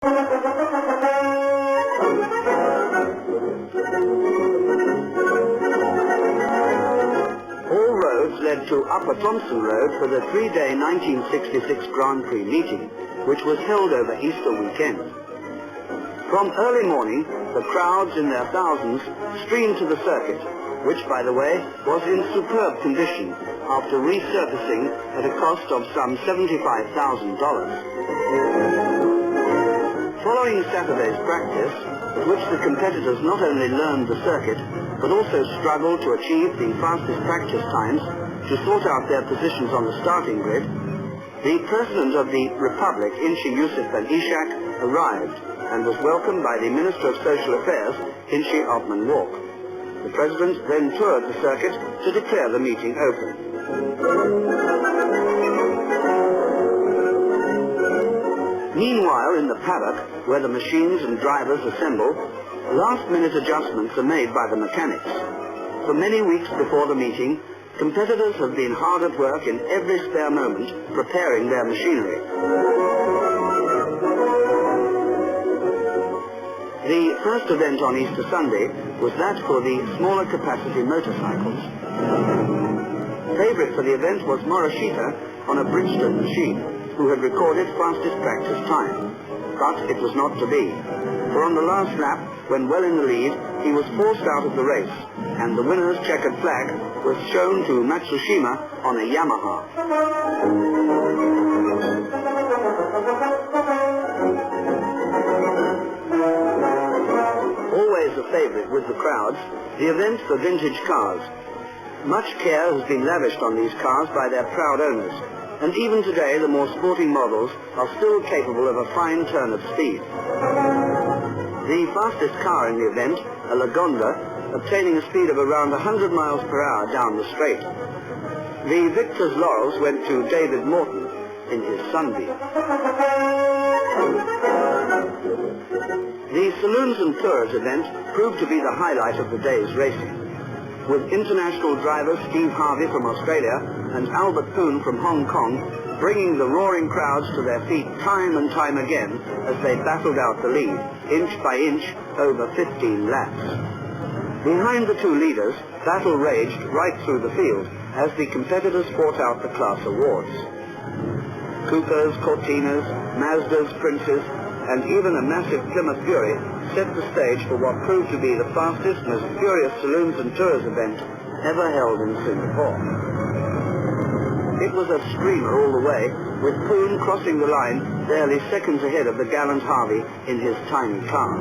All roads led to Upper Thomson Road for the three-day 1966 Grand Prix meeting, which was held over Easter weekend. From early morning, the crowds in their thousands streamed to the circuit, which, by the way, was in superb condition after resurfacing at a cost of some $75,000. Following Saturday's practice, at which the competitors not only learned the circuit, but also struggled to achieve the fastest practice times to sort out their positions on the starting grid, the President of the Republic, Inchi Yusuf Ben Ishak, arrived and was welcomed by the Minister of Social Affairs, Inchi Othman Walk. The President then toured the circuit to declare the meeting open. Meanwhile, in the paddock, where the machines and drivers assemble, last-minute adjustments are made by the mechanics. For many weeks before the meeting, competitors have been hard at work in every spare moment preparing their machinery. The first event on Easter Sunday was that for the smaller capacity motorcycles. Favourite for the event was Morishita on a Bridgestone machine, who had recorded fastest practice time. But it was not to be, for on the last lap, when well in the lead, he was forced out of the race, and the winner's checkered flag was shown to Matsushima on a Yamaha. Always a favourite with the crowds, the event for vintage cars. Much care has been lavished on these cars by their proud owners, and even today the more sporting models are still capable of a fine turn of speed. The fastest car in the event, a Lagonda, obtaining a speed of around 100 miles per hour down the straight. The victor's laurels went to David Morton in his Sunbeam. The Saloons and Tours event proved to be the highlight of the day's racing, with international driver Steve Harvey from Australia and Albert Poon from Hong Kong bringing the roaring crowds to their feet time and time again as they battled out the lead, inch by inch, over 15 laps. Behind the two leaders, battle raged right through the field as the competitors fought out the class awards. Coopers, Cortinas, Mazdas, Princes, and even a massive Plymouth Fury set the stage for what proved to be the fastest, most furious Saloons and Tours event ever held in Singapore. It was a screamer all the way, with Poon crossing the line barely seconds ahead of the gallant Harvey in his tiny car.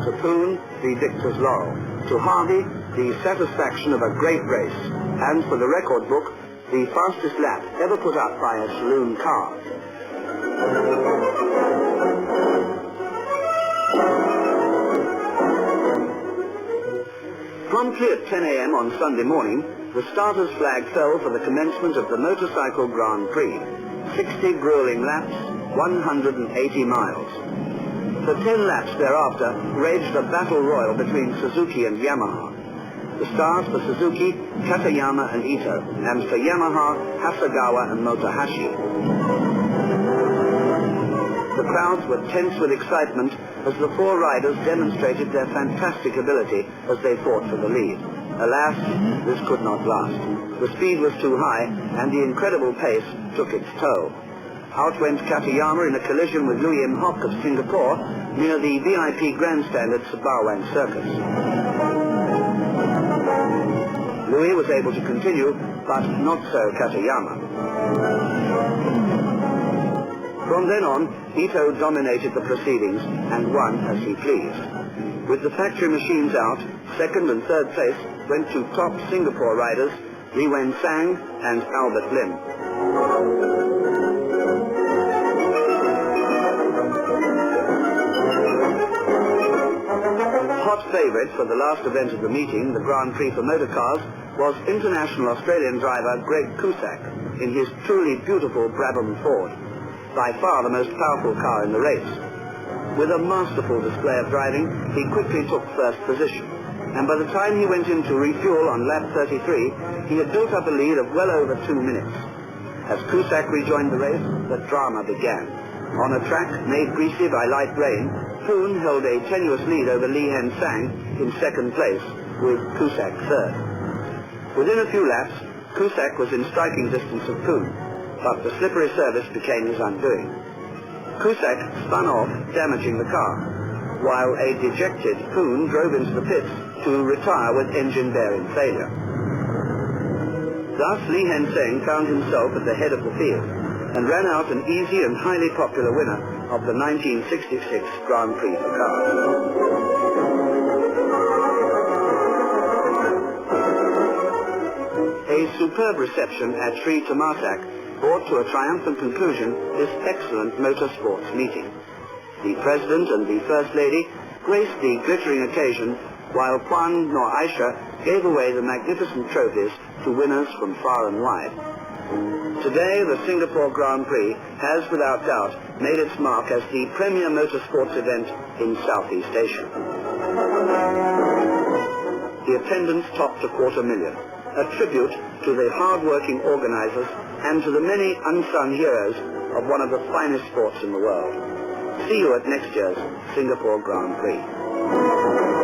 To Poon, the victor's laurel. To Harvey, the satisfaction of a great race, and for the record book, the fastest lap ever put up by a saloon car. Promptly at 10 a.m. on Sunday morning, the starter's flag fell for the commencement of the Motorcycle Grand Prix. 60 grueling laps, 180 miles. For 10 laps thereafter raged a battle royal between Suzuki and Yamaha. The stars for Suzuki, Katayama and Ito, and for Yamaha, Hasegawa and Motohashi. The crowds were tense with excitement as the four riders demonstrated their fantastic ability as they fought for the lead. Alas, this could not last. The speed was too high, and the incredible pace took its toll. Out went Katayama in a collision with Louis M. Hock of Singapore near the VIP grandstand at Sembawang Circus. Louis was able to continue, but not so Katayama. From then on, Ito dominated the proceedings and won as he pleased. With the factory machines out, second and third place went to top Singapore riders Li Wen Sang and Albert Lim. Hot favourite for the last event of the meeting, the Grand Prix for motorcars, was international Australian driver Greg Cusack in his truly beautiful Brabham Ford, by far the most powerful car in the race. With a masterful display of driving, he quickly took first position, and by the time he went in to refuel on lap 33, he had built up a lead of well over 2 minutes. As Cusack rejoined the race, the drama began. On a track made greasy by light rain, Poon held a tenuous lead over Lee Hen Sang in second place, with Cusack third. Within a few laps, Cusack was in striking distance of Poon, but the slippery surface became his undoing. Cusack spun off, damaging the car, while a dejected Poon drove into the pits to retire with engine bearing failure. Thus Lee Hen Sang found himself at the head of the field and ran out an easy and highly popular winner of the 1966 Grand Prix for cars. A superb reception at Sri Tamasak brought to a triumphant conclusion this excellent motorsports meeting. The President and the First Lady graced the glittering occasion, while Kwan Nor Aisha gave away the magnificent trophies to winners from far and wide. Today, the Singapore Grand Prix has without doubt made its mark as the premier motorsports event in Southeast Asia. The attendance topped 250,000, a tribute to the hard-working organizers and to the many unsung heroes of one of the finest sports in the world. See you at next year's Singapore Grand Prix.